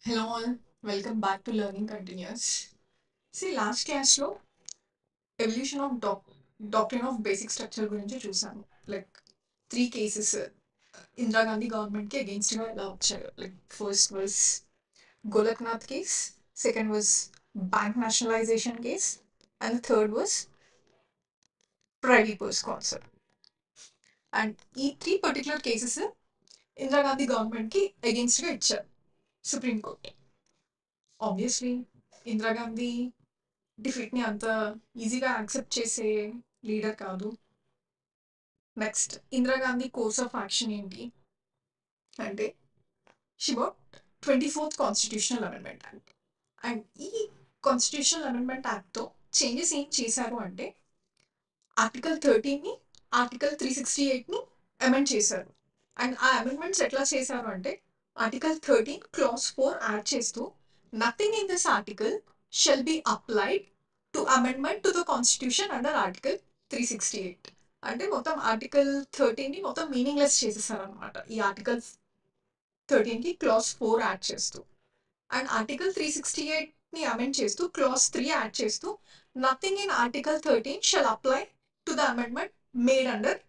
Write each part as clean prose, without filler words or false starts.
Hello all, welcome back to Learning Continuous. See, last class లో evolution of doctrine of basic structure గురించి చూసాము. Like three cases Indira Gandhi government కి against గా ఎలా వచ్చాయో. Like first was Golaknath case, second was bank nationalization case, and the third was privy purse concept. And ఈ three particular cases Indira Gandhi government కి against గా ఇచ్చారు సుప్రీం కోర్ట్. ఆబ్వియస్లీ ఇందిరాగాంధీ డిఫీట్ని అంత ఈజీగా యాక్సెప్ట్ చేసే లీడర్ కాదు. Next Indira Gandhi course of action ఏంటి అంటే she what 24th constitutional amendment act. And ఈ కాన్స్టిట్యూషనల్ అమెండ్మెంట్ యాక్ట్తో చేంజెస్ ఏం చేశారు అంటే ఆర్టికల్ 13ని ఆర్టికల్ 368ని అమెండ్ చేశారు. అండ్ ఆ అమెండ్మెంట్స్ ఎట్లా చేశారు అంటే ఆర్టికల్ 13 క్లాస్ 4 యాడ్ చేస్తూ nothing in this article shall be applied to amendment to the constitution under article 368. అంటే మొత్తం ఆర్టికల్ 13ని మొత్తం మీనింగ్లెస్ చేసేసారు అనమాట ఈ ఆర్టికల్ 13కి క్లాస్ 4 యాడ్ చేస్తూ. అండ్ ఆర్టికల్ 368ని అమెండ్ చేస్తూ క్లాస్ 3 యాడ్ చేస్తూ nothing in article 13 shall apply to the amendment made under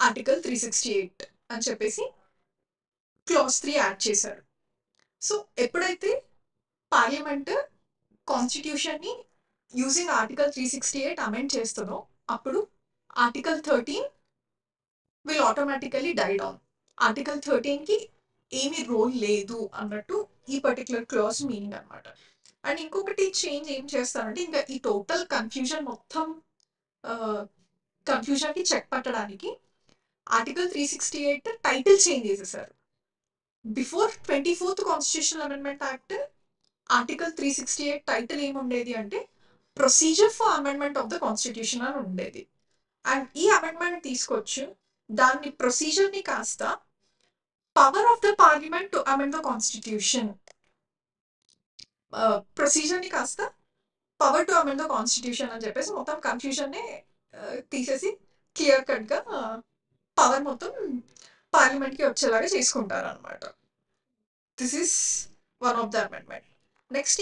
article 368 అని చెప్పేసి క్లాస్ 3 యాడ్ చేశారు. సో ఎప్పుడైతే పార్లమెంట్ కాన్స్టిట్యూషన్ని యూజింగ్ ఆర్టికల్ 368 అమెండ్ చేస్తుందో అప్పుడు article 13 will automatically die down. Article 13కి ఏమీ రోల్ లేదు అన్నట్టు ఈ పర్టికులర్ క్లాస్ మీనింగ్ అనమాట. అండ్ ఇంకొకటి చేంజ్ ఏం చేస్తారంటే ఇంకా ఈ టోటల్ కన్ఫ్యూజన్ మొత్తం కన్ఫ్యూజన్కి చెక్ పట్టడానికి ఆర్టికల్ 368 టైటిల్ చేంజ్ చేసేసారు. Before 24th constitutional amendment act article 368 title ఏముండేది అంటే procedure for amendment of the constitution అని ఉండేది. అండ్ ఈ అమెండ్మెంట్ తీసుకొచ్చి దాన్ని ప్రొసీజర్ని కాస్త power of the parliament to amend the constitution, ప్రొసీజర్ని కాస్త power to amend the constitution అని చెప్పేసి మొత్తం కన్ఫ్యూజన్ని తీసేసి క్లియర్ కట్గా పవర్ మొత్తం పార్లమెంట్కి వచ్చేలాగా చేసుకుంటారు అనమాట. This is one of the amendment. Next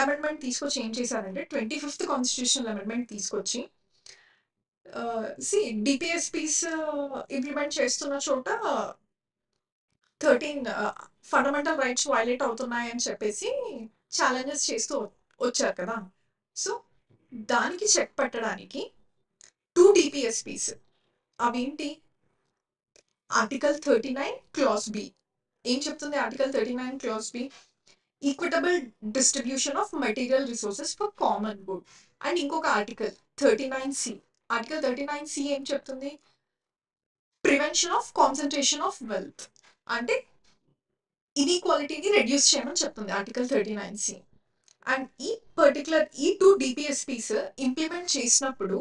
amendment తీసుకొచ్చి ఏం చేశారంటే 25th కాన్స్టిట్యూషనల్ అమెండ్మెంట్ తీసుకొచ్చి డిపిఎస్పీస్ ఇంప్లిమెంట్ చేస్తున్న చోట 13 ఫండమెంటల్ రైట్స్ వైలేట్ అవుతున్నాయి అని చెప్పేసి ఛాలెంజెస్ చేస్తూ వచ్చారు కదా. సో దానికి చెక్ పెట్టడానికి 2 డిపిఎస్పీస్ అవేంటి ఆర్టికల్ 39 క్లాస్ బి ఏం చెప్తుంది article 39 clause B equitable distribution of material resources for common good. And ఇంకొక ఆర్టికల్ 39C, ఆర్టికల్ 39C ఏం చెప్తుంది prevention of concentration of wealth అంటే ఇన్ఈక్వాలిటీని రెడ్యూస్ చేయమని చెప్తుంది ఆర్టికల్ 39C. అండ్ ఈ పర్టికులర్ ఈ 2 డిపిఎస్పీస్ ఇంప్లిమెంట్ చేసినప్పుడు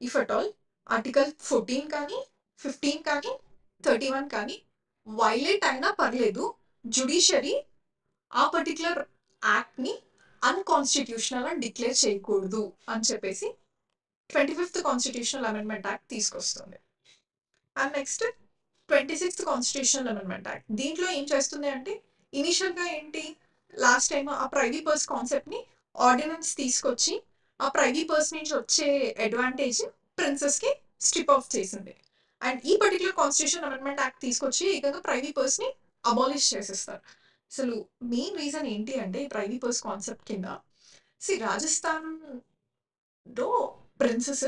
ఇఫ్ అట్ ఆల్ ఆర్టికల్ 14 కానీ 15 కానీ 31 కానీ వైలేట్ అయినా పర్లేదు, జుడిషియరీ ఆ పర్టికులర్ యాక్ట్ని అన్కాన్స్టిట్యూషనల్ అని డిక్లేర్ చేయకూడదు అని చెప్పేసి 25th కాన్స్టిట్యూషనల్ అమెండ్మెంట్ యాక్ట్ తీసుకొస్తుంది. And next 26th constitutional amendment act దీంట్లో ఏం చేస్తుంది అంటే ఇనిషియల్గా ఏంటి లాస్ట్ టైం ఆ ప్రైవీ పర్స్ కాన్సెప్ట్ని ఆర్డినెన్స్ తీసుకొచ్చి ఆ ప్రైవీ పర్స్ నుంచి వచ్చే అడ్వాంటేజ్ ప్రిన్సెస్కి స్ట్రిప్ ఆఫ్ చేసింది. అండ్ ఈ పర్టికులర్ కాన్స్టిట్యూషన్ అమెండ్మెంట్ యాక్ట్ తీసుకొచ్చి ఏకంగా ప్రైవీ పర్స్ని అబాలిష్ చేసేస్తారు. అసలు మెయిన్ రీజన్ ఏంటి అంటే ప్రైవీ పర్స్ కాన్సెప్ట్ కింద రాజస్థాన్లో ప్రిన్సెస్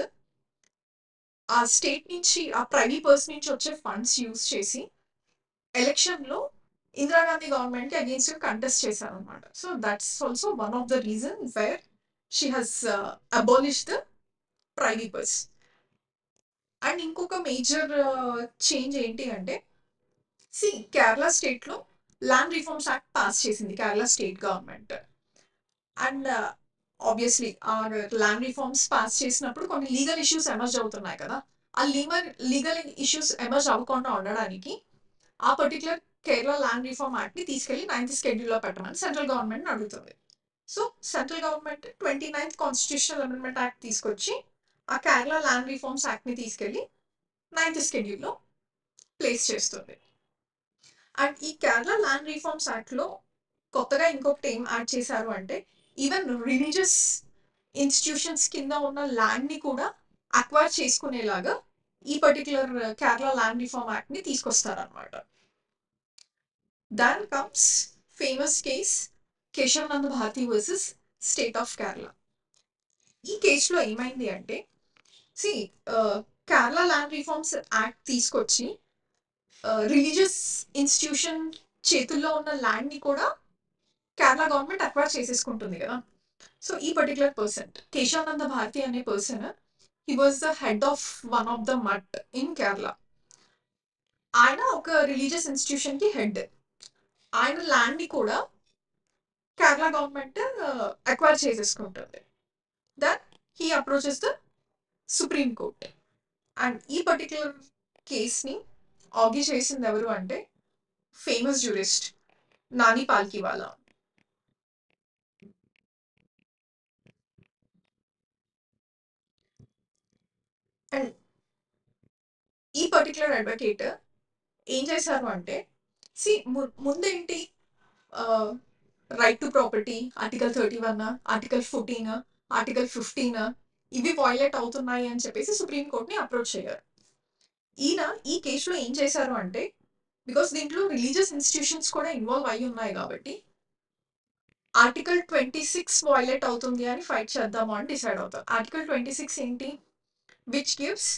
ఆ స్టేట్ నుంచి ఆ ప్రైవీ పర్స్ నుంచి వచ్చే ఫండ్స్ యూజ్ చేసి ఎలక్షన్లో ఇందిరాగాంధీ గవర్నమెంట్కి అగేన్స్ట్ కంటెస్ట్ చేశారు అనమాట. So that's also one of the reason where she has abolish the privy purse. And ఇంకొక మేజర్ చేంజ్ ఏంటి అంటే కేరళ స్టేట్లో ల్యాండ్ రిఫార్మ్స్ యాక్ట్ పాస్ చేసింది Kerala state government. And obviously ఆ ల్యాండ్ రిఫార్మ్స్ పాస్ చేసినప్పుడు కొన్ని లీగల్ ఇష్యూస్ ఎమర్జ్ అవుతున్నాయి కదా. ఆ లీగల్ ఇష్యూస్ ఎమర్జ్ అవ్వకుండా ఉండడానికి ఆ పర్టికులర్ కేరళ ల్యాండ్ రిఫార్మ్ యాక్ట్ని తీసుకెళ్లి 9th షెడ్యూల్లో పెట్టమని సెంట్రల్ గవర్నమెంట్ అడుగుతుంది. So central government 29th constitutional amendment act తీసుకొచ్చి ఆ కేరళ ల్యాండ్ రిఫార్మ్స్ యాక్ట్ని తీసుకెళ్లి 9th షెడ్యూల్లో ప్లేస్ చేస్తుంది. అండ్ ఈ కేరళ ల్యాండ్ రిఫార్మ్స్ యాక్ట్లో కొత్తగా ఇంకొకటి ఏం యాడ్ చేశారు అంటే ఈవెన్ రిలీజియస్ ఇన్స్టిట్యూషన్స్ కింద ఉన్న ల్యాండ్ని కూడా అక్వైర్ చేసుకునేలాగా ఈ పర్టికులర్ కేరళ ల్యాండ్ రిఫార్మ్ యాక్ట్ని తీసుకొస్తారనమాట. Then comes famous case Kesavananda Bharati versus state of Kerala. ఈ కేసులో ఏమైంది అంటే see Kerala land reforms act తీసుకొచ్చి రిలీజియస్ ఇన్స్టిట్యూషన్ చేతుల్లో ఉన్న ల్యాండ్ని కూడా కేరళ గవర్నమెంట్ అక్వైర్ చేసేసుకుంటుంది కదా. సో ఈ పర్టికులర్ పర్సన్ కేశవానంద భారతి అనే person he was the head of one of the mutt in Kerala. ఆయన ఒక రిలీజియస్ ఇన్స్టిట్యూషన్ కి హెడ్. ఆయన ల్యాండ్ ని కూడా కేరళ గవర్నమెంట్ అక్వైర్ చేసేసుకుంటుంది. Then he approaches the supreme court. And ఈ పర్టికులర్ కేస్ని ఆర్గ్యూ చేసింది ఎవరు అంటే famous jurist Nani Palkhivala. And ఈ పర్టికులర్ అడ్వకేట్ ఏం చేశారు అంటే ముందేంటి right to property article 31, article 14, article 15 ఇవి వైలేట్ అవుతున్నాయి అని చెప్పేసి సుప్రీంకోర్టుని అప్రోచ్ అయ్యారు. ఈయన ఈ కేసులో ఏం చేశారు అంటే బికాస్ దీంట్లో రిలీజియస్ ఇన్స్టిట్యూషన్స్ కూడా ఇన్వాల్వ్ అయి ఉన్నాయి కాబట్టి ఆర్టికల్ 26 వైలేట్ అవుతుంది అని ఫైట్ చేద్దాము అని డిసైడ్ అవుతారు. ఆర్టికల్ 26 ఏంటి? Which gives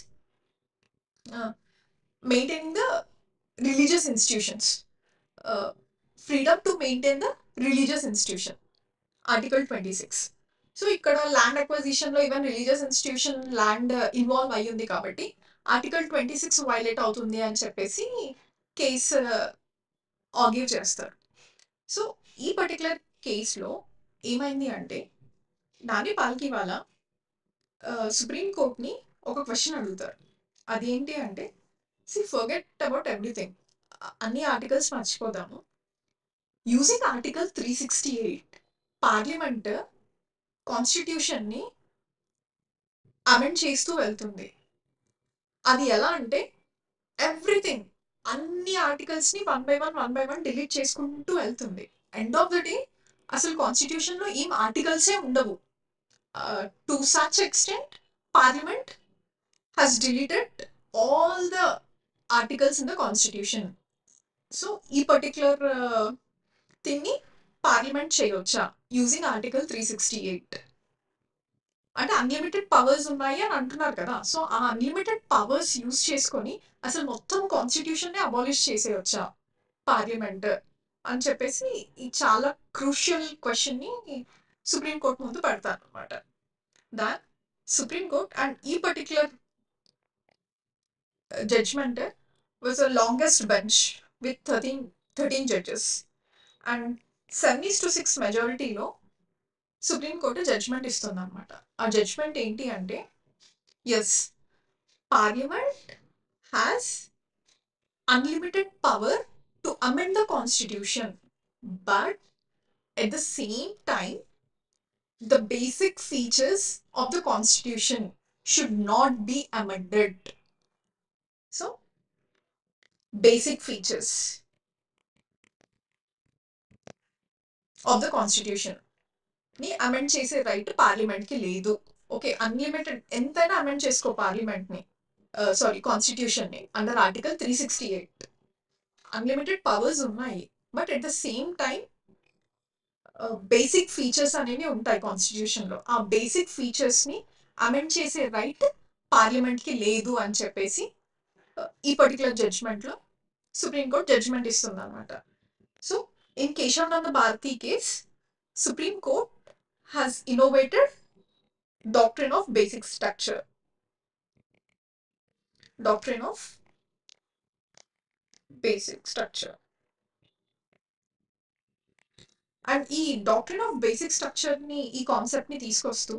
maintaining the religious institutions, freedom to maintain the religious institution, article 26. So ఇక్కడ ల్యాండ్ అక్వజిషన్ లో even religious institution land involve అయ్యింది కాబట్టి ఆర్టికల్ 26 వైలేట్ అవుతుంది అని చెప్పేసి కేసు ఆర్గ్యూ చేస్తారు. సో ఈ పర్టికులర్ కేసులో ఏమైంది అంటే నాని పాల్కివాలా సుప్రీం కోర్ట్ని ఒక క్వశ్చన్ అడుగుతారు. అదేంటి అంటే ఫర్గెట్ అబౌట్ ఎవ్రీథింగ్, అన్ని ఆర్టికల్స్ మర్చిపోదాము. యూజింగ్ ఆర్టికల్ 368 పార్లమెంట్ కాన్స్టిట్యూషన్ని అమెండ్ చేస్తూ వెళ్తుంది. అది ఎలా అంటే ఎవ్రీథింగ్ అన్ని ఆర్టికల్స్ని వన్ బై వన్ డిలీట్ చేసుకుంటూ వెళ్తుంది. ఎండ్ ఆఫ్ ద డే అసలు కాన్స్టిట్యూషన్లో ఏం ఆర్టికల్సే ఉండవు. To such extent parliament has deleted all the articles in the constitution. So ఈ పర్టికులర్ థింగ్ని పార్లమెంట్ చేయవచ్చా యూజింగ్ ఆర్టికల్ 368? అంటే అన్లిమిటెడ్ పవర్స్ ఉన్నాయి అని అంటున్నారు కదా. సో ఆ అన్లిమిటెడ్ పవర్స్ యూజ్ చేసుకొని అసలు మొత్తం కాన్స్టిట్యూషన్ని అబాలిష్ చేసేయచ్చా పార్లమెంట్ అని చెప్పేసి ఈ చాలా క్రూషియల్ క్వశ్చన్ని సుప్రీంకోర్టు ముందు పెడతారు అనమాట. దాన్ సుప్రీంకోర్ట్ అండ్ ఈ particular judgment was the longest bench with 13 judges and 7-6 మెజారిటీలో సుప్రీంకోర్టు జడ్జ్మెంట్ ఇస్తుంది అనమాట. ఆ జడ్జ్మెంట్ ఏంటి అంటే yes, parliament has unlimited power to amend the constitution, but at the same time the basic features of the constitution should not be amended. So basic features of the constitution ని amend చేసే right parliament కి లేదు. Okay, unlimited ఎంతైనా amend చేసుకో parliament ని, sorry constitution ని under article 368 unlimited powers ఉన్నాయి. But at the same time basic features అనేవి ఉంటాయి కాన్స్టిట్యూషన్ లో. ఆ బేసిక్ ఫీచర్స్ ని అమెండ్ చేసే రైట్ పార్లమెంట్ కి లేదు అని చెప్పేసి ఈ పర్టికులర్ జడ్జ్మెంట్ లో సుప్రీంకోర్టు జడ్జ్మెంట్ ఇస్తుంది అనమాట. So in Kesavananda Bharati case supreme court has innovated doctrine of basic structure. Doctrine of basic structure. And ఈ డాక్ట్రిన్ ఆఫ్ బేసిక్ స్ట్రక్చర్ ని, ఈ కాన్సెప్ట్ ని తీసుకొస్తూ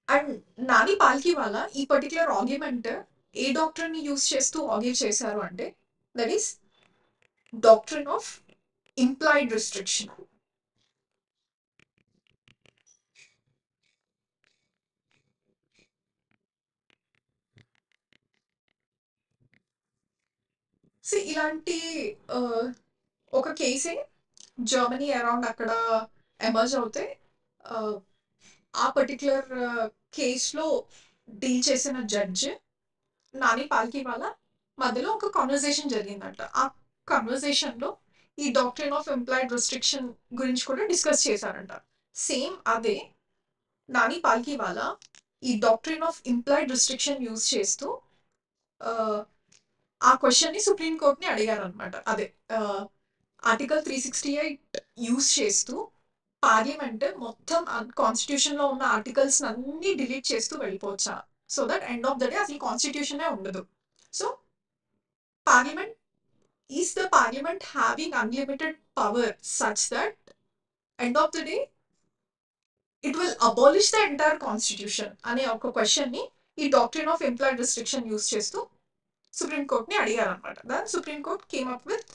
అండ్ నాని పాల్కివాలా ఈ పర్టికులర్ ఆర్గ్యుమెంట్ ఏ డాక్ట్రిన్ ని యూజ్ చేస్తూ ఆర్గ్యూ చేశారు అంటే that is doctrine of implied restriction. ఇలాంటి ఒక కేసే జర్మనీ అరౌండ్ అక్కడ ఎమర్జ్ అవుతే ఆ పర్టిక్యులర్ కేస్లో డీల్ చేసిన జడ్జ్ నాని పాల్కీవాలా మధ్యలో ఒక కాన్వర్జేషన్ జరిగిందంట. ఆ కాన్వర్జేషన్లో ఈ డాక్ట్రిన్ ఆఫ్ ఎంప్లాయిడ్ రిస్ట్రిక్షన్ గురించి కూడా డిస్కస్ చేశారంట. సేమ్ అదే నాని పాల్కీవాలా ఈ doctrine of implied restriction use చేస్తూ ఆ క్వశ్చన్ని సుప్రీం కోర్ట్ని అడిగారనమాట. అదే ఆర్టికల్ 368 యూజ్ చేస్తూ పార్లమెంట్ మొత్తం కాన్స్టిట్యూషన్లో ఉన్న ఆర్టికల్స్ అన్ని డిలీట్ చేస్తూ వెళ్ళిపోవచ్చా, so that end of the day అసలు కాన్స్టిట్యూషనే ఉండదు. So parliament is the parliament having unlimited power such that end of the day it will abolish the entire constitution అనే ఒక క్వశ్చన్ని ఈ doctrine of employed restriction use చేస్తూ supreme కోర్ట్ని అడిగారనమాట. దాని supreme court came up with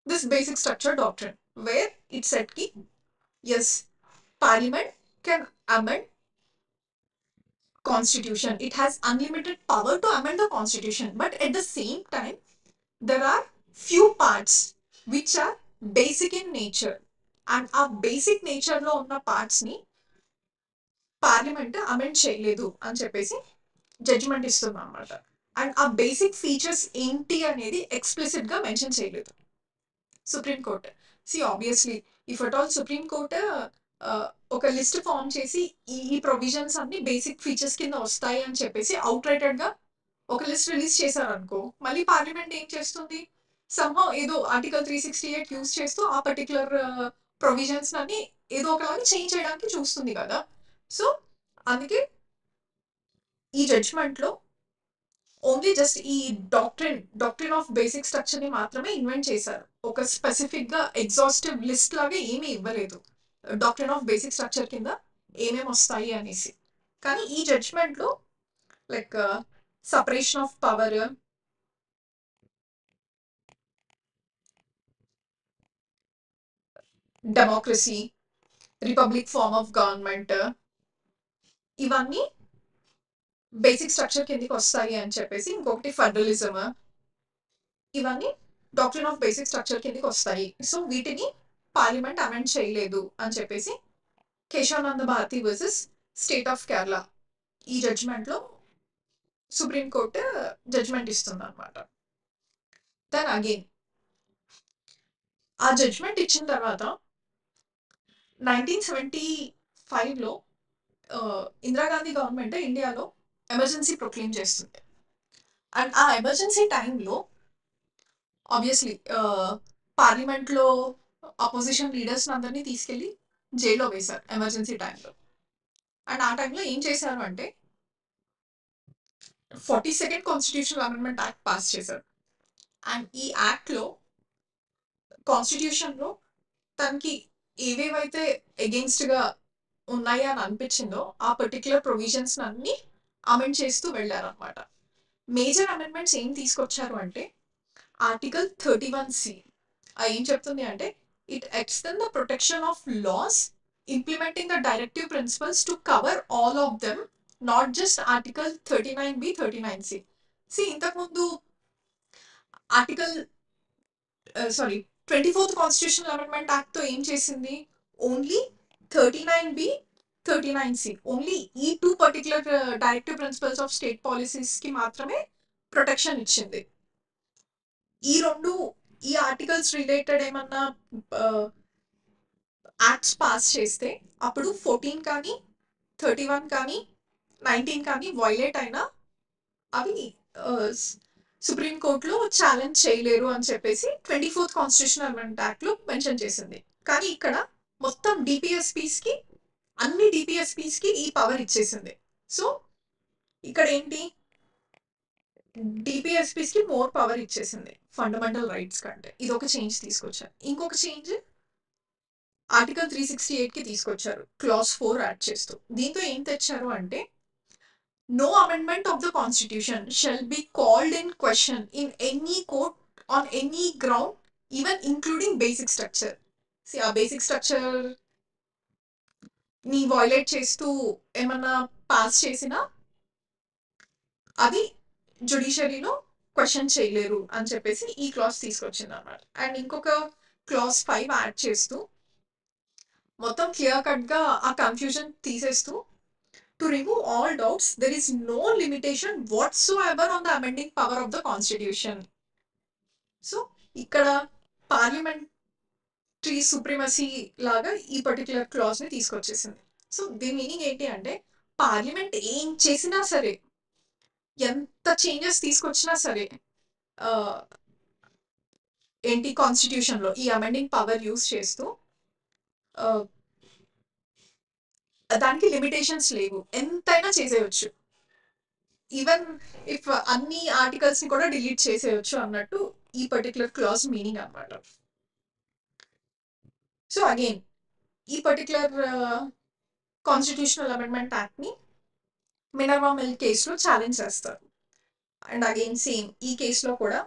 this basic structure doctrine where it said ki yes, parliament can amend constitution, it has unlimited power to amend the constitution, but at the same time there are few parts which are basic in nature, and ఆ basic nature లో ఉన్న parts ని parliament amend చేయలేదు అని చెప్పేసి judgement ఇస్తుంది అనమాట. And ఆ బేసిక్ ఫీచర్స్ ఏంటి అనేది ఎక్స్ప్లిసిట్ గా మెన్షన్ చేయలేదు supreme court. See obviously if at all supreme court ఒక లిస్ట్ ఫామ్ చేసి ఈ ప్రొవిజన్స్ అన్ని బేసిక్ ఫీచర్స్ కింద వస్తాయి అని చెప్పేసి అవుట్ రైటెడ్ గా ఒక లిస్ట్ రిలీజ్ చేశారనుకో, మళ్ళీ పార్లమెంట్ ఏం చేస్తుంది, సమ్హౌ ఏదో ఆర్టికల్ 368 యూజ్ చేస్తూ ఆ పర్టికులర్ ప్రొవిజన్స్ అన్ని ఏదో ఒకలాగా చేంజ్ చేయడానికి చూస్తుంది కదా. సో అందుకే ఈ జడ్జ్మెంట్ లో ఓన్లీ జస్ట్ ఈ డాక్ట్రిన్ ఆఫ్ బేసిక్ స్ట్రక్చర్ ని మాత్రమే ఇన్వెంట్ చేశారు. ఒక స్పెసిఫిక్ గా ఎగ్జాస్టివ్ లిస్ట్ లాగా ఏమీ ఇవ్వలేదు డాక్ట్రిన్ ఆఫ్ బేసిక్ స్ట్రక్చర్ కింద ఏమేమి వస్తాయి అనేసి. కానీ ఈ జడ్జ్మెంట్ లో like separation of power, democracy, republic form of government, ఇవన్నీ బేసిక్ స్ట్రక్చర్ కిందకి వస్తాయి అని చెప్పేసి, ఇంకొకటి ఫెడరలిజం, ఇవన్నీ డాక్ట్రిన్ ఆఫ్ బేసిక్ స్ట్రక్చర్ కిందకి వస్తాయి. సో వీటిని పార్లమెంట్ అమెండ్ చేయలేదు అని చెప్పేసి Kesavananda Bharati versus state of Kerala ఈ జడ్జ్మెంట్ లో సుప్రీంకోర్టు జడ్జ్మెంట్ ఇస్తుంది అనమాట. దెన్ అగైన్ ఆ జడ్జ్మెంట్ ఇచ్చిన తర్వాత 1975లో ఇందిరాగాంధీ గవర్నమెంట్ ఇండియాలో ఎమర్జెన్సీ ప్రొక్లెయిమ్ చేస్తుంది. అండ్ ఆ ఎమర్జెన్సీ టైంలో ఆబ్వియస్లీ పార్లమెంట్లో అపోజిషన్ లీడర్స్ అందరినీ తీసుకెళ్ళి జైల్లో వేశారు ఎమర్జెన్సీ టైంలో. అండ్ ఆ టైంలో ఏం చేశారు అంటే 42nd constitutional amendment act pass చేశారు. అండ్ ఈ యాక్ట్లో కాన్స్టిట్యూషన్లో తనకి ఏవేవైతే ఎగెన్స్ట్గా ఉన్నాయి అని అనిపించిందో ఆ పర్టికులర్ ప్రొవిజన్స్ అన్ని అమెండ్ చేస్తూ వెళ్ళారనమాట. మేజర్ అమెండ్మెంట్స్ ఏం తీసుకొచ్చారు అంటే ఆర్టికల్ 31C ఏం చెప్తుంది అంటే it extend the protection of laws implementing the directive principles to cover all of them, not just article 39B 39C. ఇంతకుముందు article 24th constitutional amendment act తో ఏం చేసింది, ఓన్లీ 39B 39C ఓన్లీ ఈ two particular directive principles of state policies కి మాత్రమే protection ఇచ్చింది. ఈ articles related ఏమన్నా యాక్ట్స్ పాస్ చేస్తే అప్పుడు 14 కానీ 31 కానీ 19 కానీ వైలేట్ అయినా అవి సుప్రీంకోర్టులో ఛాలెంజ్ చేయలేరు అని చెప్పేసి 24th కాన్స్టిట్యూషనల్ అమెండ్మెంట్ యాక్ట్ లో మెన్షన్ చేసింది. కానీ ఇక్కడ మొత్తం డిపిఎస్పీస్ కి అన్ని డిపిఎస్పీస్ కి ఈ పవర్ ఇచ్చేసింది. సో ఇక్కడ ఏంటి, డిపిఎస్పీస్ కి మోర్ పవర్ ఇచ్చేసింది ఫండమెంటల్ రైట్స్ కంటే. ఇది ఒక చేంజ్ తీసుకొచ్చారు. ఇంకొక చేంజ్ ఆర్టికల్ 368 కి తీసుకొచ్చారు, క్లాస్ 4 యాడ్ చేస్తూ. దీంతో ఏం తెచ్చారు అంటే no amendment of the constitution shall be called in question in any court on any ground, even including basic structure. ఆ basic structure ని వైలేట్ చేస్తూ ఏమన్నా పాస్ చేసినా అది జుడిషియరీలో క్వశ్చన్ చేయలేరు అని చెప్పేసి ఈ క్లాస్ తీసుకొచ్చింది అన్నమాట. అండ్ ఇంకొక క్లాస్ 5 యాడ్ చేస్తూ మొత్తం క్లియర్ కట్‌గా ఆ కన్‌ఫ్యూజన్ తీసేస్తూ to remove all doubts there is no limitation whatsoever on the amending power of the constitution. So, ఇక్కడ పార్లమెంటరీ సుప్రీమసీ లాగా ఈ పర్టిక్యులర్ క్లాజ్‌ని తీసుకొచ్చేసింది. సో, దీని మీనింగ్ ఏంటి అంటే పార్లమెంట్ ఏం చేసినా సరే, ఎంత చేంజెస్ తీసుకొచ్చినా సరే ఆహ్, ఏంటి కాన్స్టిట్యూషన్‌లో ఈ అమెండింగ్ పవర్ యూజ్ చేస్తూ ఆహ్, దానికి లిమిటేషన్స్ లేవు. ఎంతైనా చేసేయొచ్చు. ఈవెన్ ఇఫ్ అన్ని ఆర్టికల్స్‌ని కూడా డిలీట్ చేసేయొచ్చు అన్నట్టు ఈ పర్టిక్యులర్ క్లాజ్ మీనింగ్ అన్నమాట. సో, అగైన్ ఈ పర్టిక్యులర్ కాన్స్టిట్యూషనల్ అమెండ్మెంట్ యాక్ట్‌ని మినర్వా మిల్ కేస్‌లో ఛాలెంజ్ చేస్తారు. అండ్ అగైన్ సేమ్ ఈ కేస్‌లో కూడా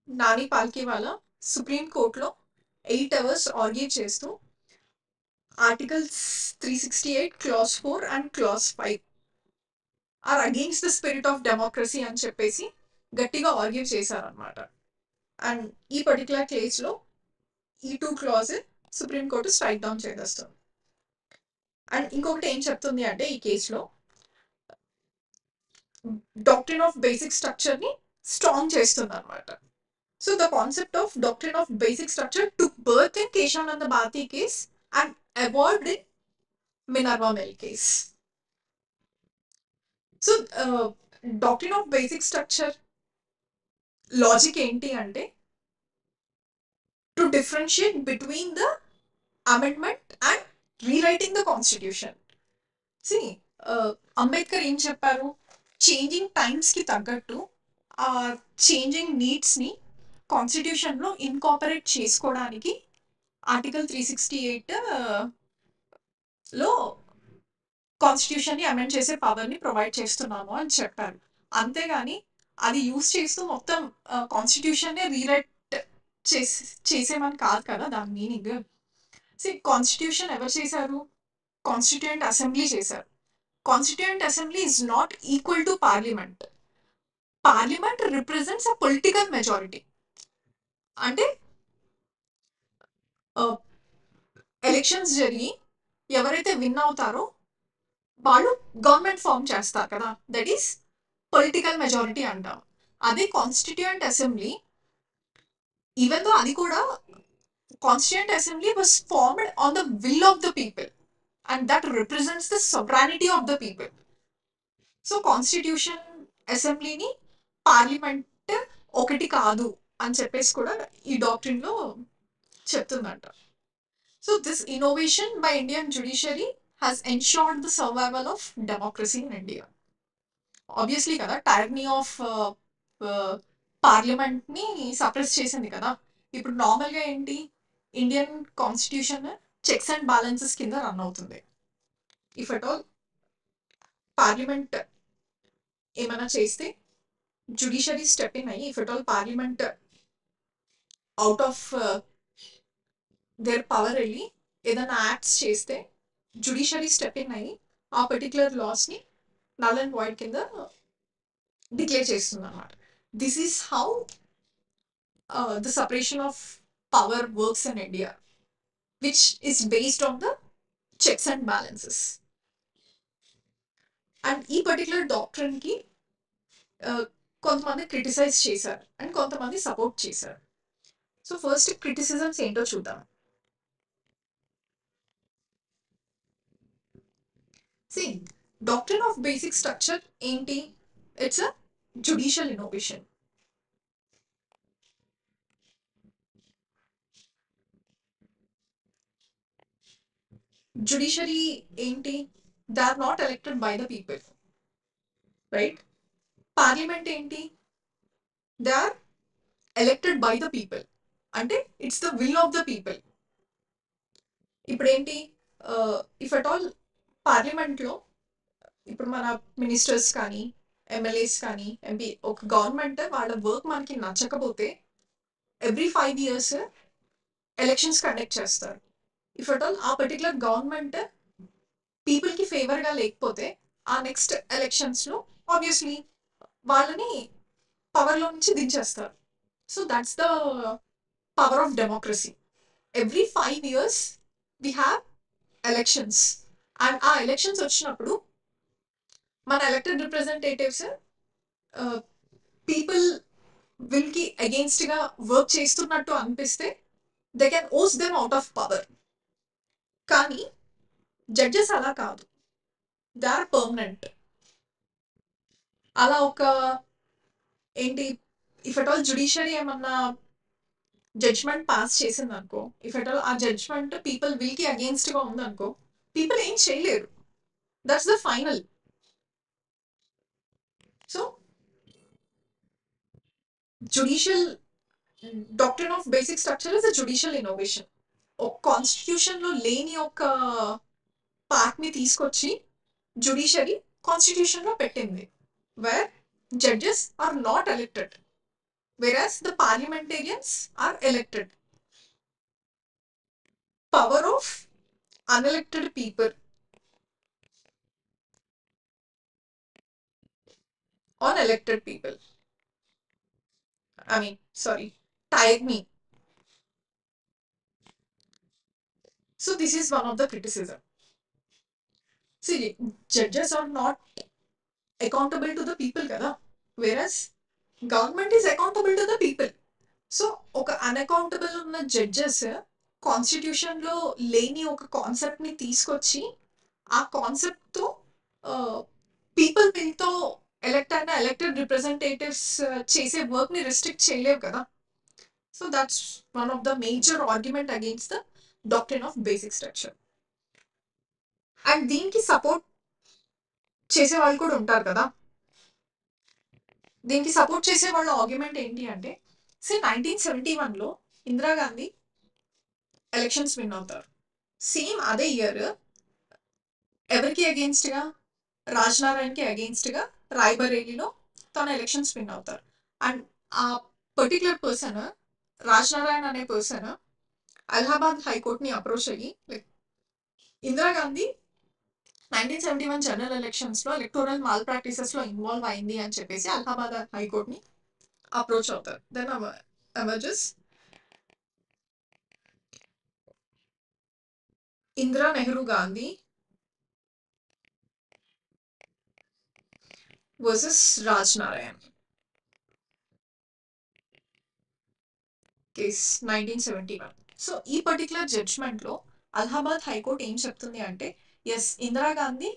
నాని పాల్కీవాలా సుప్రీం కోర్ట్‌లో 8 అవర్స్ ఆర్గ్యూ చేస్తూ articles 368 clause 4 and clause 5 are against the spirit of democracy అని చెప్పేసి గట్టిగా ఆర్గ్యూ చేశారనమాట. అండ్ ఈ పర్టిక్యులర్ కేసులో ఈ 2 clause supreme court strike down చేసేస్తుంది. అండ్ ఇంకొకటి ఏం చెప్తుంది అంటే ఈ కేసులో డాక్ట్రిన్ ఆఫ్ బేసిక్ స్ట్రక్చర్‌ని స్ట్రాంగ్ చేస్తుందనమాట. So, the concept of doctrine of basic structure took birth in Kesavananda Bharati case and evolved in Minerva Mill case. So, doctrine of basic structure logic ఏంటి అంటే to differentiate between the amendment and rewriting the constitution. See Ambedkar ఏం చెప్పారు? Changing టైమ్స్‌కి తగ్గట్టు ఆ changing నీడ్స్‌ని కాన్స్టిట్యూషన్‌లో incorporate చేసుకోవడానికి article 368 లో కాన్స్టిట్యూషన్‌ని amend చేసే పవర్‌ని ప్రొవైడ్ చేస్తున్నాము అని చెప్పారు. అంతేగాని అది యూజ్ చేస్తూ మొత్తం కాన్స్టిట్యూషన్‌నే రీరైట్ చేసేమని కాదు కదా దాని మీనింగ్. కాన్స్టిట్యూషన్ ఎవరు చేశారు? కాన్స్టిట్యూయెంట్ అసెంబ్లీ చేశారు. Constituent assembly is not equal to parliament. Parliament represents a political majority. అంటే ఎలక్షన్స్ జరిగి ఎవరైతే విన్ అవుతారో వాళ్ళు గవర్నమెంట్ ఫార్మ్ చేస్తారు కదా, దట్ ఈస్ పొలిటికల్ మెజారిటీ అంటాం. అదే కాన్స్టిట్యూయెంట్ అసెంబ్లీ, ఈవెన్ దో అది కూడా constituent assembly was formed on the will of the people and that represents the sovereignty of the people. So, constitution అసెంబ్లీని parliament ఒకటి కాదు అని చెప్పేసి కూడా ఈ డాక్ట్రిన్‌లో చెప్తుందంట. So, this innovation by Indian judiciary has ensured the survival of democracy in India. Obviously కదా టైర్నీ ఆఫ్ పార్లమెంట్ని సప్రెస్ చేసింది కదా. ఇప్పుడు నార్మల్గా ఏంటి Indian constitution checks and balances కింద రన్ అవుతుంది. ఇఫ్ అట్ ఆల్ పార్లమెంట్ ఏమైనా చేస్తే జ్యుడిషియరీ స్టెప్ ఇన్ అయ్యి if at all parliament out of their power వెళ్ళి ఏదైనా యాక్ట్స్ చేస్తే జ్యుడిషియరీ స్టెప్ ఇన్ అయ్యి ఆ పర్టికులర్ లాస్ని నల్ అండ్ వాయిడ్ కింద డిక్లేర్ చేస్తుంది అన్నమాట. This is how the separation of power works in India which is based on the checks and balances. And ఈ particular డాక్ట్రిన్కి కొంతమంది క్రిటిసైజ్ చేశారు అండ్ కొంతమంది సపోర్ట్ చేశారు. సో ఫస్ట్ క్రిటిసిజమ్స్ ఏంటో చూద్దాం. See, doctrine of basic structure ఏంటి? It's a judicial innovation. Judiciary ఏంటి? They are not elected by the people, right? Parliament ఏంటి? They are elected by the people. అంటే it's the will of the people. ఇప్పుడు ఏంటి? If at all పార్లమెంట్లో ఇప్పుడు మన ministers కానీ ఎమ్మెల్యేస్ కానీ ఎంపీ ఒక గవర్నమెంట్ వాళ్ళ వర్క్ మనకి నచ్చకపోతే ఎవ్రీ 5 years ఎలక్షన్స్ కండక్ట్ చేస్తారు. ఇఫ్ అట్ ఆల్ ఆ పర్టికులర్ గవర్నమెంట్ పీపుల్కి ఫేవర్గా లేకపోతే ఆ నెక్స్ట్ ఎలక్షన్స్లో ఆబ్వియస్లీ వాళ్ళని పవర్లో నుంచి దించేస్తారు. So that's the power of democracy. Every 5 years we have elections. అండ్ ఆ ఎలక్షన్స్ వచ్చినప్పుడు మన ఎలక్టెడ్ రిప్రజెంటేటివ్స్ పీపుల్ విల్కి అగెయిన్స్ట్గా వర్క్ చేస్తున్నట్టు అనిపిస్తే they can oust them out of power. కానీ జడ్జెస్ అలా కాదు, దే ఆర్ పర్మనెంట్. అలా ఒక ఏంటి, ఇఫ్ అట్ ఆల్ జుడిషియరీ ఏమన్నా జడ్జ్మెంట్ పాస్ చేసింది అనుకో, ఇఫ్ అట్ ఆల్ ఆ జడ్జ్మెంట్ పీపుల్ విల్కి అగేన్స్ట్గా ఉందనుకో, పీపుల్ ఏం చేయలేరు. That's the final. So judicial doctrine of basic structure is a judicial innovation. ఒక కాన్స్టిట్యూషన్లో లేని ఒక పార్ట్ని తీసుకొచ్చి జుడిషియరీ కాన్స్టిట్యూషన్లో పెట్టింది, where judges are not elected, whereas the parliamentarians are elected. Power of unelected people on elected people. I mean, sorry, tired me. So this is one of the criticism. See, judges are not accountable to the people kada, whereas government is accountable to the people. So ఒక unaccountable ఉన్న judges కాన్స్టిట్యూషన్లో లేని ఒక కాన్సెప్ట్ని తీసుకొచ్చి ఆ కాన్సెప్ట్తో people విల్తో elect అయిన ఎలక్టెడ్ రిప్రజెంటేటివ్స్ చేసే వర్క్ని రెస్ట్రిక్ట్ చేయలేవు కదా. So that's one of the major argument against the doctrine of basic structure. And దీనికి సపోర్ట్ చేసే వాళ్ళు కూడా ఉంటారు కదా. దీనికి సపోర్ట్ చేసే వాళ్ళ ఆర్గ్యుమెంట్ ఏంటి అంటే, 1971లో ఇందిరాగాంధీ ఎలక్షన్స్ విన్ అవుతారు. సేమ్ అదే ఇయర్ ఎవరికి అగేన్స్ట్గా, రాజ్నారాయణ్కి అగేన్స్ట్గా రాయ్బరేలీలో తన ఎలక్షన్స్ విన్ అవుతారు. అండ్ ఆ పర్టికులర్ పర్సన్, రాజ్నారాయణ్ అనే పర్సన్, అలహాబాద్ హైకోర్ట్ని అప్రోచ్ అయ్యి, లైక్ ఇందిరాగాంధీ 1971 జనరల్ ఎలక్షన్స్లో ఎలక్టోరల్ మాల్ ప్రాక్టీసెస్లో ఇన్వాల్వ్ అయింది అని చెప్పేసి అలహాబాద్ హైకోర్ట్ని అప్రోచ్ అవుతారు. Then emerges Indira Nehru Gandhi versus Raj Narain case 1971. So ఈ పర్టికులర్ జడ్జ్మెంట్లో అలహాబాద్ హైకోర్ట్ ఏం చెప్తుంది అంటే, ఎస్, ఇందిరాగాంధీ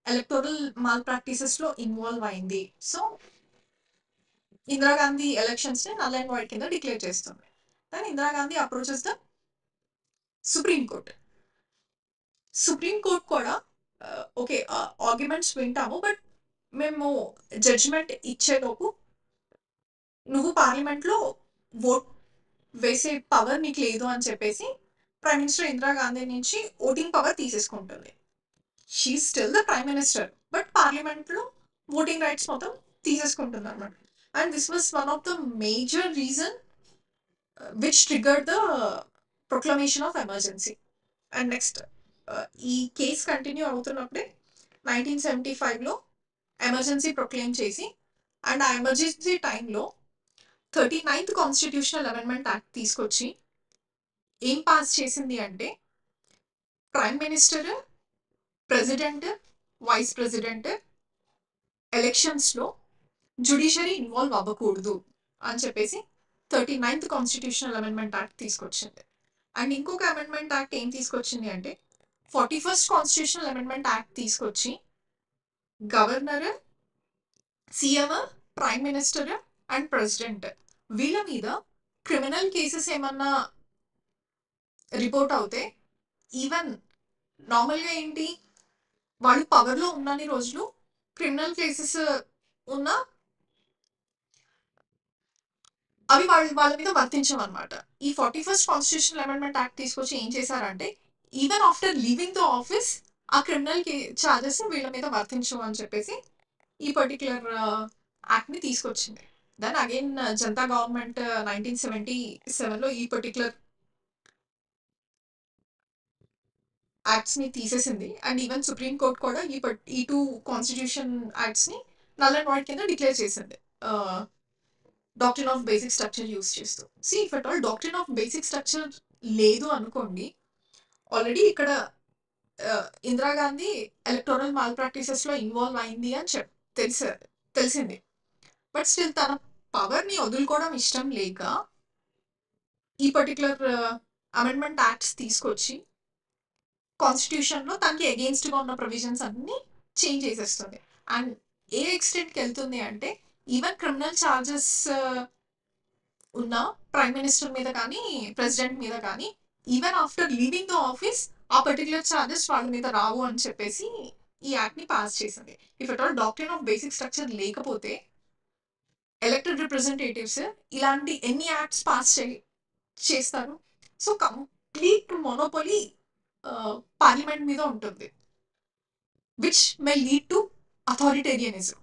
ఎలక్టోరల్ మాల్ ప్రాక్టీసెస్లో ఇన్వాల్వ్ అయింది. సో ఇందిరాగాంధీ ఎలక్షన్స్ని నల్ అండ్ వైట్ కింద డిక్లేర్ చేస్తుంది. Then Indira Gandhi approaches the supreme court. Supreme court కూడా ఓకే ఆర్గ్యుమెంట్స్ వింటాము, బట్ మేము జడ్జ్మెంట్ ఇచ్చేలోపు నువ్వు పార్లమెంట్లో ఓట్ వేసే పవర్ నీకు లేదు అని చెప్పేసి ప్రైమ్ మినిస్టర్ ఇందిరాగాంధీ నుంచి ఓటింగ్ పవర్ తీసేసుకుంటుంది. She still the prime minister, but పార్లమెంట్లో ఓటింగ్ రైట్స్ మొత్తం తీసేసుకుంటుంది అనమాట. And this was one of the major reason which triggered the proclamation of emergency. And next ఈ కేస్ కంటిన్యూ అవుతున్నప్పుడే 1975లో ఎమర్జెన్సీ ప్రొక్లెయిమ్ చేసి, అండ్ ఆ ఎమర్జెన్సీ టైంలో 39th కాన్స్టిట్యూషనల్ అమెండ్మెంట్ యాక్ట్ తీసుకొచ్చి ఏం పాస్ చేసింది అంటే, prime minister, president, vice president ఎలక్షన్స్లో జుడిషియరీ ఇన్వాల్వ్ అవ్వకూడదు అని చెప్పేసి 39th కాన్స్టిట్యూషనల్ అమెండ్మెంట్ యాక్ట్ తీసుకొచ్చింది. అండ్ ఇంకొక అమెండ్మెంట్ యాక్ట్ ఏం తీసుకొచ్చింది అంటే, 41st కాన్స్టిట్యూషనల్ అమెండ్మెంట్ యాక్ట్ తీసుకొచ్చి governor, CM, prime minister and president వీళ్ళ మీద క్రిమినల్ కేసెస్ ఏమన్నా రిపోర్ట్ అవుతే, ఈవెన్ నార్మల్గా ఏంటి, వాళ్ళు పవర్లో ఉన్నన్ని రోజులు క్రిమినల్ కేసెస్ ఉన్నా అవి వాళ్ళ మీద వర్తించమన్నమాట. ఈ 41st కాన్స్టిట్యూషనల్ అమెండ్మెంట్ యాక్ట్ తీసుకొచ్చి ఏం చేశారంటే, even after leaving the office ఆ క్రిమినల్ ఛార్జెస్ వీళ్ళ మీద వర్తించవు అని చెప్పేసి ఈ పర్టికులర్ యాక్ట్ని తీసుకొచ్చింది. దెన్ అగైన్ జనతా గవర్నమెంట్ 1977లో ఈ పర్టికులర్ యాక్ట్స్ని తీసేసింది. అండ్ ఈవెన్ సుప్రీం కోర్ట్ కూడా ఈ 2 కాన్స్టిట్యూషన్ యాక్ట్స్ని నల్ అండ్ వైట్ కింద డిక్లేర్ చేసింది. Doctrine of basic structure use చేస్తూ. If at all doctrine of basic structure లేదు అనుకోండి, ఆల్రెడీ ఇక్కడ ఇందిరాగాంధీ ఎలక్టోరల్ మాల్ ప్రాక్టీసెస్లో ఇన్వాల్వ్ అయింది అని తెలిసింది. బట్ స్టిల్ తన పవర్ని వదులుకోవడం ఇష్టం లేక ఈ పర్టికులర్ అమెండ్మెంట్ యాక్ట్స్ తీసుకొచ్చి కాన్స్టిట్యూషన్లో తనకి అగెయిన్స్ట్గా ఉన్న ప్రొవిజన్స్ అన్ని చేంజ్ చేసేస్తుంది. అండ్ ఏ ఎక్స్టెంట్కి వెళ్తుంది అంటే ఈవెన్ క్రిమినల్ ఛార్జెస్ ఉన్న ప్రైమ్ మినిస్టర్ మీద కానీ ప్రెసిడెంట్ మీద కానీ even after leaving the office ఆ పర్టికులర్ ఛార్జెస్ వాళ్ళ మీద రావు అని చెప్పేసి ఈ యాక్ట్ని పాస్ చేసింది. If at all doctrine of basic structure లేకపోతే ఎలక్టెడ్ రిప్రజెంటేటివ్స్ ఇలాంటి ఎన్ని యాక్ట్స్ పాస్ చేస్తారు. సో కంప్లీట్ మొనోపొలీ పార్లమెంట్ మీద ఉంటుంది, which may lead to authoritarianism.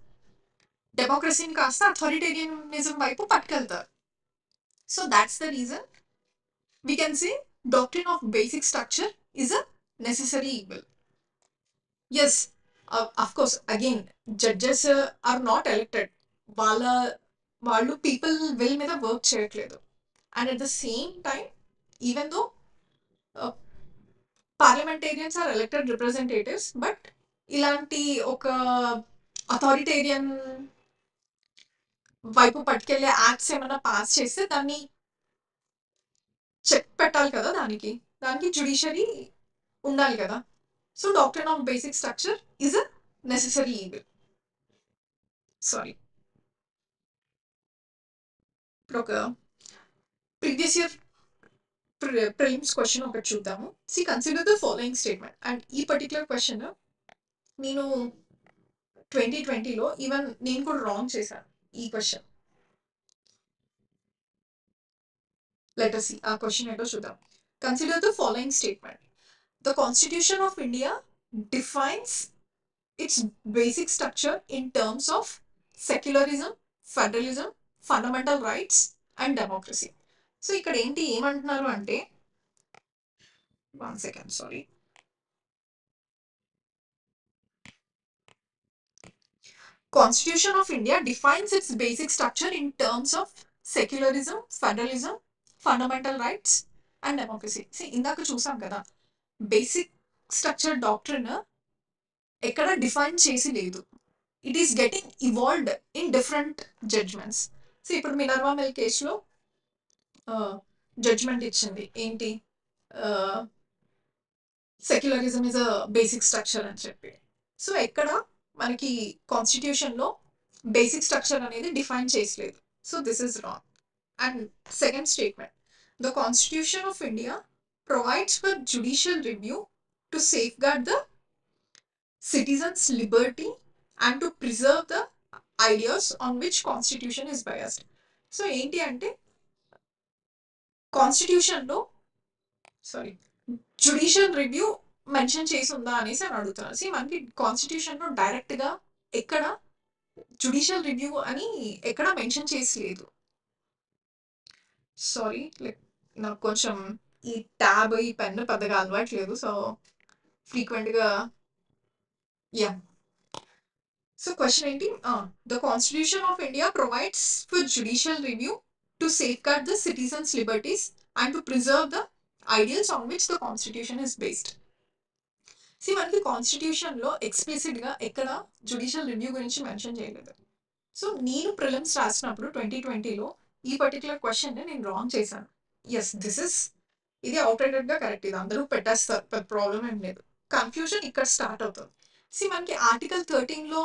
డెమోక్రసీని కాస్త అథారిటేరియనిజం వైపు పట్టుకెళ్తారు. So that's the reason we can say doctrine of basic structure is a necessary evil. Yes, of course, again, judges are not elected. వాళ్ళు people will మీద work చేయట్లేదు. And at the same time even though parliamentarians are elected representatives, but ఇలాంటి ఒక authoritarian వైపు పట్టుకెళ్ళే acts ఏమైనా pass చేస్తే దాన్ని check పెట్టాలి కదా, దానికి జ్యుడిషియరీ ఉండాలి కదా. So doctrine of basic structure is a necessary evil. Sorry, ఇప్పుడు ఒక ప్రీవియస్ ఇయర్ ప్రిలిమ్స్ క్వశ్చన్ ఒకటి చూద్దాము. Consider the following statement. And ఈ పర్టికులర్ క్వశ్చన్ నేను 2020లో ఈవెన్ నేను కూడా రాంగ్ చేశాను ఈ క్వశ్చన్. లెట్ us see ఆ క్వశ్చన్ ఏంటో చూద్దాం. Consider the following statement. The Constitution of India defines its basic structure in terms of secularism, federalism, fundamental rights and democracy. So ఇక్కడ ఏమంటున్నారు అంటే, 1 second, sorry. Constitution of India defines its basic structure in terms of secularism, federalism, fundamental rights and democracy. ఇందాక చూసాం కదా, basic structure doctrine ఎక్కడ define చేసి లేదు. It is getting evolved in different judgments. ఇప్పుడు మినర్వా మిల్ కేసులో జడ్జ్మెంట్ ఇచ్చింది ఏంటి, secularism is a basic structure అని చెప్పి. సో ఎక్కడ మనకి కాన్స్టిట్యూషన్లో బేసిక్ స్ట్రక్చర్ అనేది డిఫైన్ చేసలేదు. So this is wrong. And second statement, the constitution of India provides for judicial review to safeguard the citizens' liberty and to preserve the ideas on which constitution is biased. So ఏంటి అంటే కాన్స్టిట్యూషన్లో judicial review mention చేసి ఉందా అనేసి అని అడుగుతున్నారు. మనకి కాన్స్టిట్యూషన్లో డైరెక్ట్గా ఎక్కడ జ్యుడిషియల్ రివ్యూ అని ఎక్కడ మెన్షన్ చేసి లేదు. సారీ, నాకు కొంచెం ఈ ట్యాబ్ ఈ పెన్ పెద్దగా అలవాట్లేదు, సో ఫ్రీక్వెంట్గా సో క్వశ్చన్ ఏంటి, the constitution of India provides for judicial review to safeguard the citizens liberties and to preserve the ideals on which the constitution is based. మనకి కాన్స్టిట్యూషన్లో ఎక్స్ప్లిసిట్గా ఎక్కడ జ్యుడిషియల్ రివ్యూ గురించి mention చేయలేదు. So నేను prelims రాసినప్పుడు 2020లో ఈ particular question నేను wrong చేశాను. ఎస్, ఇది అవుట్రేటెడ్గా కరెక్ట్, ఇది అందరూ పెట్టేస్తారు, పెద్ద ప్రాబ్లం ఏం లేదు. కన్ఫ్యూజన్ ఇక్కడ స్టార్ట్ అవుతుంది. మనకి ఆర్టికల్ 13లో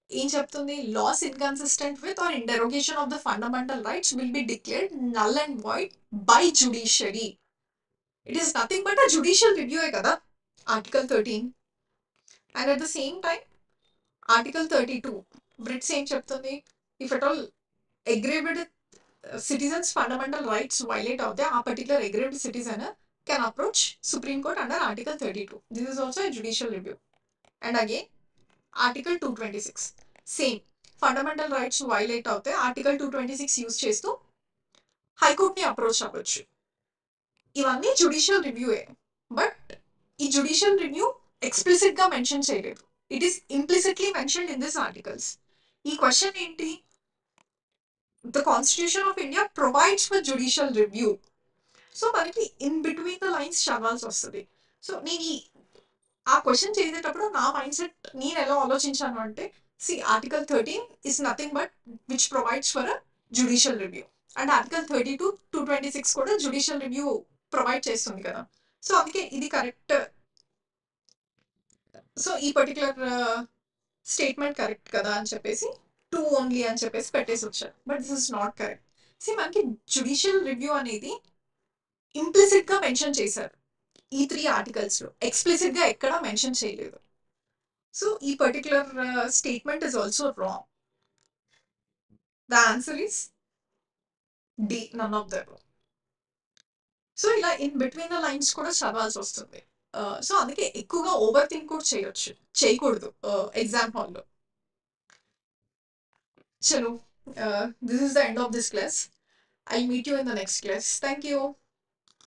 ఏం చెప్తుంది, laws inconsistent with or in derogation of the fundamental rights will be declared null and void by judiciary. It is nothing but a judicial రివ్యూయే కదా article 13. And at the same time article 32 writs ఏం చెప్తుంది, if at all aggrieved citizens fundamental rights violate అవుతే ఆ particular aggrieved citizen can approach supreme court under article 32. This is also a judicial review. And again article 226 same, fundamental rights violate అవుతే article 226 use చేస్తూ హైకోర్ట్ని approach అవ్వచ్చు. ఇవన్నీ judicial రివ్యూయే, but ఈ judicial review ఎక్స్ప్లిసిట్గా mention చేయలేదు. It is implicitly mentioned in this articles. ఈ question ఏంటి, the constitution of India provides for judicial review. So మనకి in between the lines చదవాల్సి వస్తుంది. సో నేను ఆ క్వశ్చన్ చేసేటప్పుడు నా మైండ్ సెట్ నేను ఎలా ఆలోచించాను అంటే, article 13 is nothing but which provides for a judicial review, and article 32 226 కూడా జ్యుడిషియల్ రివ్యూ ప్రొవైడ్ చేస్తుంది కదా. సో అందుకే ఇది కరెక్ట్. సో ఈ పర్టికులర్ స్టేట్మెంట్ కరెక్ట్ కదా అని చెప్పేసి టూ ఓన్లీ అని చెప్పేసి పెట్టేసి వచ్చారు. But this is not correct. మనకి జ్యుడిషియల్ రివ్యూ అనేది ఇంప్లిసిట్ గా మెన్షన్ చేశారు ఈ 3 ఆర్టికల్స్ లో, ఎక్స్ప్లిసిట్ గా ఎక్కడా మెన్షన్ చేయలేదు. సో ఈ particular statement is also wrong. The answer is D, none of them. So ఇలా ఇన్ బిట్వీన్ ద లైన్స్ కూడా చదవాల్సి వస్తుంది. సో అందుకే ఎక్కువగా ఓవర్ థింక్ కూడా చేయకూడదు ఎగ్జామ్ హాల్లో. చలో, this is the end of this class. I'll meet you in the next class. Thank you.